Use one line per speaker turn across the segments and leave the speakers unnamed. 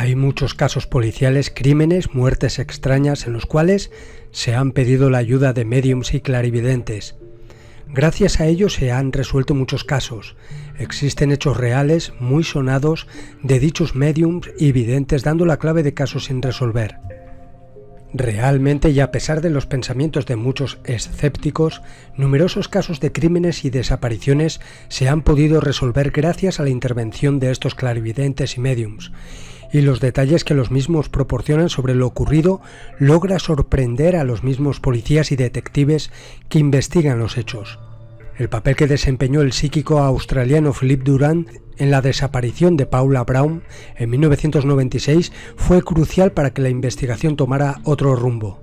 Hay muchos casos policiales, crímenes, muertes extrañas en los cuales se han pedido la ayuda de médiums y clarividentes. Gracias a ello se han resuelto muchos casos. Existen hechos reales, muy sonados, de dichos médiums y videntes dando la clave de casos sin resolver. Realmente, y a pesar de los pensamientos de muchos escépticos, numerosos casos de crímenes y desapariciones se han podido resolver gracias a la intervención de estos clarividentes y médiums. Y los detalles que los mismos proporcionan sobre lo ocurrido logra sorprender a los mismos policías y detectives que investigan los hechos. El papel que desempeñó el psíquico australiano Philip Durant en la desaparición de Paula Brown en 1996 fue crucial para que la investigación tomara otro rumbo.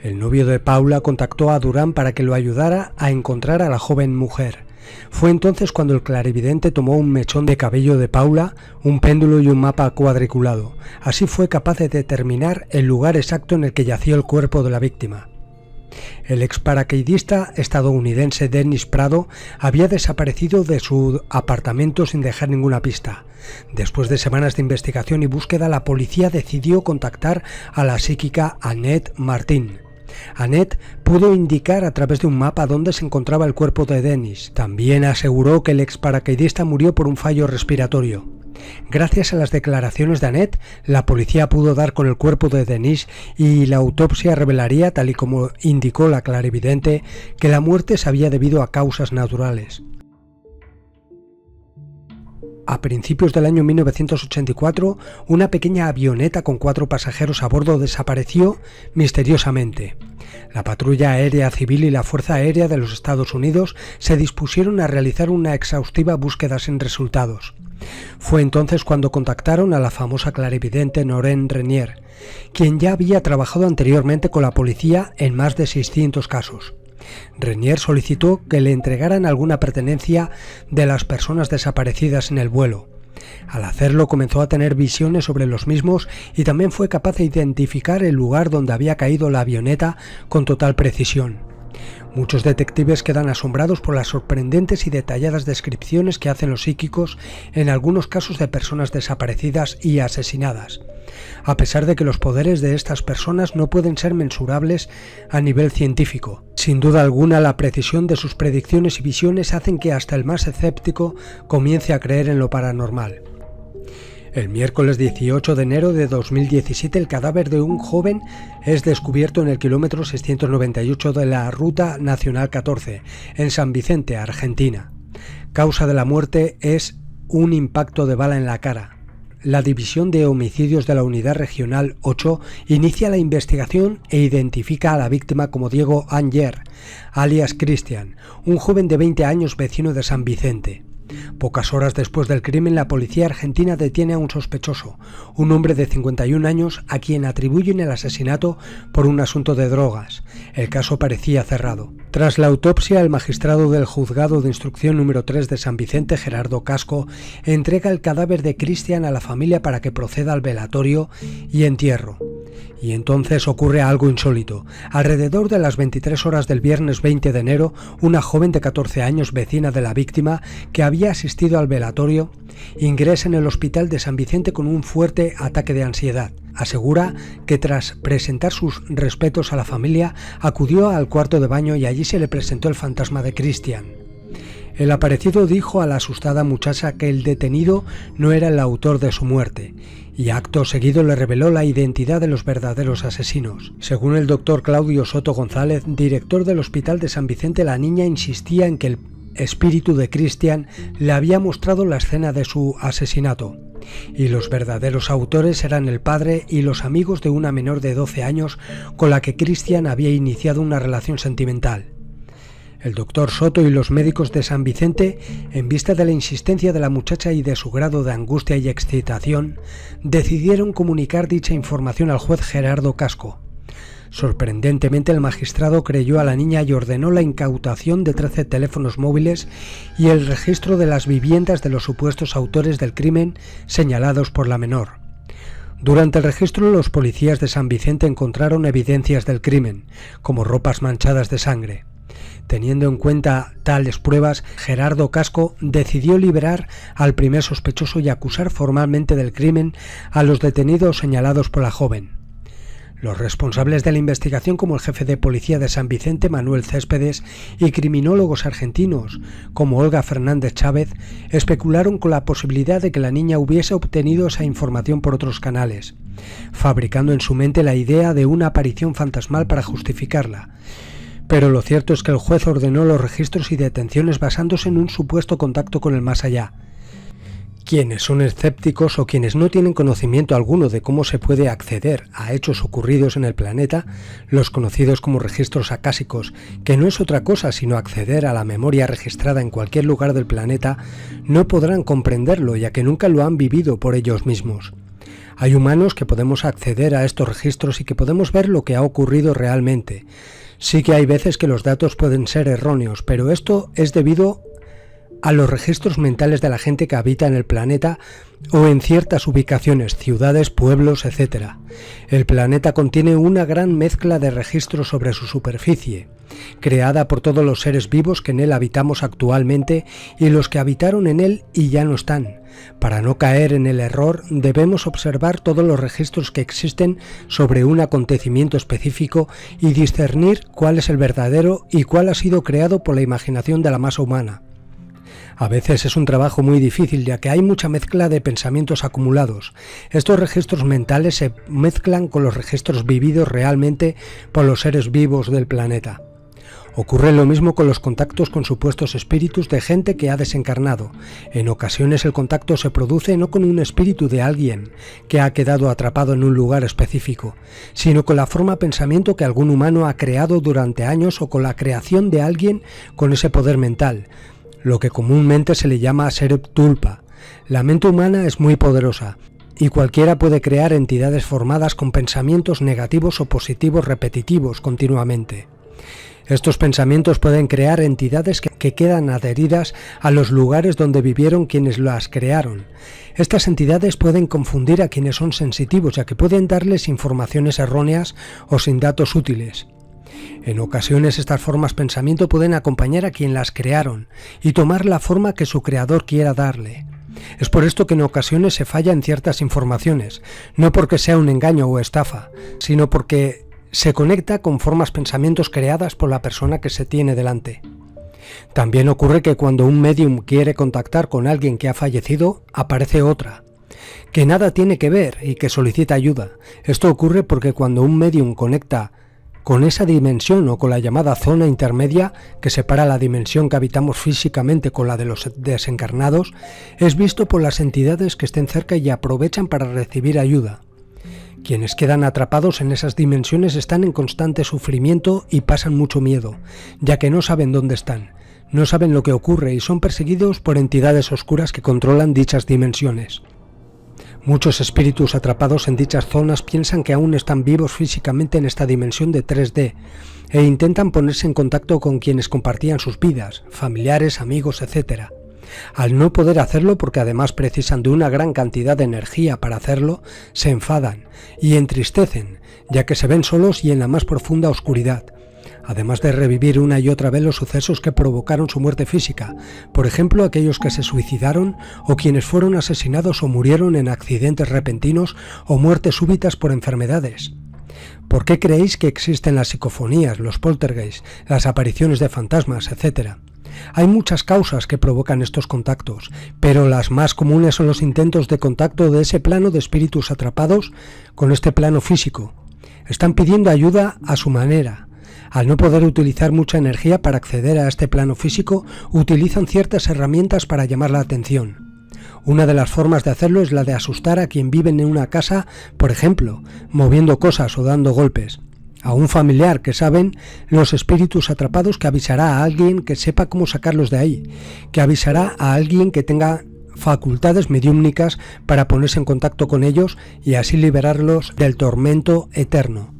El novio de Paula contactó a Durant para que lo ayudara a encontrar a la joven mujer. Fue entonces cuando el clarividente tomó un mechón de cabello de Paula, un péndulo y un mapa cuadriculado. Así fue capaz de determinar el lugar exacto en el que yacía el cuerpo de la víctima. El ex paracaidista estadounidense Dennis Prado había desaparecido de su apartamento sin dejar ninguna pista. Después de semanas de investigación y búsqueda, la policía decidió contactar a la psíquica Annette Martin. Annette pudo indicar a través de un mapa dónde se encontraba el cuerpo de Dennis. También aseguró que el ex paracaidista murió por un fallo respiratorio. Gracias a las declaraciones de Annette, la policía pudo dar con el cuerpo de Dennis y la autopsia revelaría, tal y como indicó la clarividente, que la muerte se había debido a causas naturales. A principios del año 1984, una pequeña avioneta con 4 pasajeros a bordo desapareció misteriosamente. La Patrulla Aérea Civil y la Fuerza Aérea de los Estados Unidos se dispusieron a realizar una exhaustiva búsqueda sin resultados. Fue entonces cuando contactaron a la famosa clarividente Noreen Renier, quien ya había trabajado anteriormente con la policía en más de 600 casos. Renier solicitó que le entregaran alguna pertenencia de las personas desaparecidas en el vuelo. Al hacerlo comenzó a tener visiones sobre los mismos y también fue capaz de identificar el lugar donde había caído la avioneta con total precisión. Muchos detectives quedan asombrados por las sorprendentes y detalladas descripciones que hacen los psíquicos en algunos casos de personas desaparecidas y asesinadas, a pesar de que los poderes de estas personas no pueden ser mensurables a nivel científico. Sin duda alguna, la precisión de sus predicciones y visiones hacen que hasta el más escéptico comience a creer en lo paranormal. El miércoles 18 de enero de 2017, el cadáver de un joven es descubierto en el kilómetro 698 de la Ruta Nacional 14, en San Vicente, Argentina. Causa de la muerte es un impacto de bala en la cara. La División de Homicidios de la Unidad Regional 8 inicia la investigación e identifica a la víctima como Diego Anger, alias Cristian, un joven de 20 años vecino de San Vicente. Pocas horas después del crimen, la policía argentina detiene a un sospechoso, un hombre de 51 años a quien atribuyen el asesinato por un asunto de drogas. El caso parecía cerrado. Tras la autopsia, el magistrado del Juzgado de Instrucción número 3 de San Vicente, Gerardo Casco, entrega el cadáver de Cristian a la familia para que proceda al velatorio y entierro. Y entonces ocurre algo insólito. Alrededor de las 23 horas del viernes 20 de enero, una joven de 14 años, vecina de la víctima, que había asistido al velatorio, ingresa en el hospital de San Vicente con un fuerte ataque de ansiedad. Asegura que tras presentar sus respetos a la familia, acudió al cuarto de baño y allí se le presentó el fantasma de Cristian. El aparecido dijo a la asustada muchacha que el detenido no era el autor de su muerte, y acto seguido le reveló la identidad de los verdaderos asesinos. Según el doctor Claudio Soto González, director del Hospital de San Vicente, la niña insistía en que el espíritu de Cristian le había mostrado la escena de su asesinato, y los verdaderos autores eran el padre y los amigos de una menor de 12 años con la que Cristian había iniciado una relación sentimental. El doctor Soto y los médicos de San Vicente, en vista de la insistencia de la muchacha y de su grado de angustia y excitación, decidieron comunicar dicha información al juez Gerardo Casco. Sorprendentemente, el magistrado creyó a la niña y ordenó la incautación de 13 teléfonos móviles y el registro de las viviendas de los supuestos autores del crimen señalados por la menor. Durante el registro, los policías de San Vicente encontraron evidencias del crimen, como ropas manchadas de sangre. Teniendo en cuenta tales pruebas, Gerardo Casco decidió liberar al primer sospechoso y acusar formalmente del crimen a los detenidos señalados por la joven. Los responsables de la investigación, como el jefe de policía de San Vicente, Manuel Céspedes, y criminólogos argentinos, como Olga Fernández Chávez, especularon con la posibilidad de que la niña hubiese obtenido esa información por otros canales, fabricando en su mente la idea de una aparición fantasmal para justificarla. Pero lo cierto es que el juez ordenó los registros y detenciones basándose en un supuesto contacto con el más allá. Quienes son escépticos o quienes no tienen conocimiento alguno de cómo se puede acceder a hechos ocurridos en el planeta, los conocidos como registros acásicos, que no es otra cosa sino acceder a la memoria registrada en cualquier lugar del planeta, no podrán comprenderlo ya que nunca lo han vivido por ellos mismos. Hay humanos que podemos acceder a estos registros y que podemos ver lo que ha ocurrido realmente. Sí que hay veces que los datos pueden ser erróneos, pero esto es debido a los registros mentales de la gente que habita en el planeta o en ciertas ubicaciones, ciudades, pueblos, etc. El planeta contiene una gran mezcla de registros sobre su superficie, creada por todos los seres vivos que en él habitamos actualmente y los que habitaron en él y ya no están. Para no caer en el error, debemos observar todos los registros que existen sobre un acontecimiento específico y discernir cuál es el verdadero y cuál ha sido creado por la imaginación de la masa humana. A veces es un trabajo muy difícil ya que hay mucha mezcla de pensamientos acumulados. Estos registros mentales se mezclan con los registros vividos realmente por los seres vivos del planeta. Ocurre lo mismo con los contactos con supuestos espíritus de gente que ha desencarnado. En ocasiones el contacto se produce no con un espíritu de alguien que ha quedado atrapado en un lugar específico, sino con la forma pensamiento que algún humano ha creado durante años o con la creación de alguien con ese poder mental, lo que comúnmente se le llama ser tulpa. La mente humana es muy poderosa y cualquiera puede crear entidades formadas con pensamientos negativos o positivos repetitivos continuamente. Estos pensamientos pueden crear entidades que quedan adheridas a los lugares donde vivieron quienes las crearon. Estas entidades pueden confundir a quienes son sensitivos, ya que pueden darles informaciones erróneas o sin datos útiles. En ocasiones estas formas pensamiento pueden acompañar a quien las crearon y tomar la forma que su creador quiera darle. Es por esto que en ocasiones se falla en ciertas informaciones, no porque sea un engaño o estafa, sino porque se conecta con formas pensamientos creadas por la persona que se tiene delante. También ocurre que cuando un médium quiere contactar con alguien que ha fallecido, aparece otra, que nada tiene que ver y que solicita ayuda. Esto ocurre porque cuando un médium conecta con esa dimensión o con la llamada zona intermedia que separa la dimensión que habitamos físicamente con la de los desencarnados, es visto por las entidades que estén cerca y aprovechan para recibir ayuda. Quienes quedan atrapados en esas dimensiones están en constante sufrimiento y pasan mucho miedo, ya que no saben dónde están, no saben lo que ocurre y son perseguidos por entidades oscuras que controlan dichas dimensiones. Muchos espíritus atrapados en dichas zonas piensan que aún están vivos físicamente en esta dimensión de 3D e intentan ponerse en contacto con quienes compartían sus vidas, familiares, amigos, etc. Al no poder hacerlo, porque además precisan de una gran cantidad de energía para hacerlo, se enfadan y entristecen, ya que se ven solos y en la más profunda oscuridad. Además de revivir una y otra vez los sucesos que provocaron su muerte física, por ejemplo aquellos que se suicidaron o quienes fueron asesinados o murieron en accidentes repentinos o muertes súbitas por enfermedades. ¿Por qué creéis que existen las psicofonías, los poltergeists, las apariciones de fantasmas, etc.? Hay muchas causas que provocan estos contactos, pero las más comunes son los intentos de contacto de ese plano de espíritus atrapados con este plano físico. Están pidiendo ayuda a su manera. Al no poder utilizar mucha energía para acceder a este plano físico, utilizan ciertas herramientas para llamar la atención. Una de las formas de hacerlo es la de asustar a quien vive en una casa, por ejemplo, moviendo cosas o dando golpes. A un familiar que saben los espíritus atrapados, que avisará a alguien que sepa cómo sacarlos de ahí, que avisará a alguien que tenga facultades mediúmnicas para ponerse en contacto con ellos y así liberarlos del tormento eterno.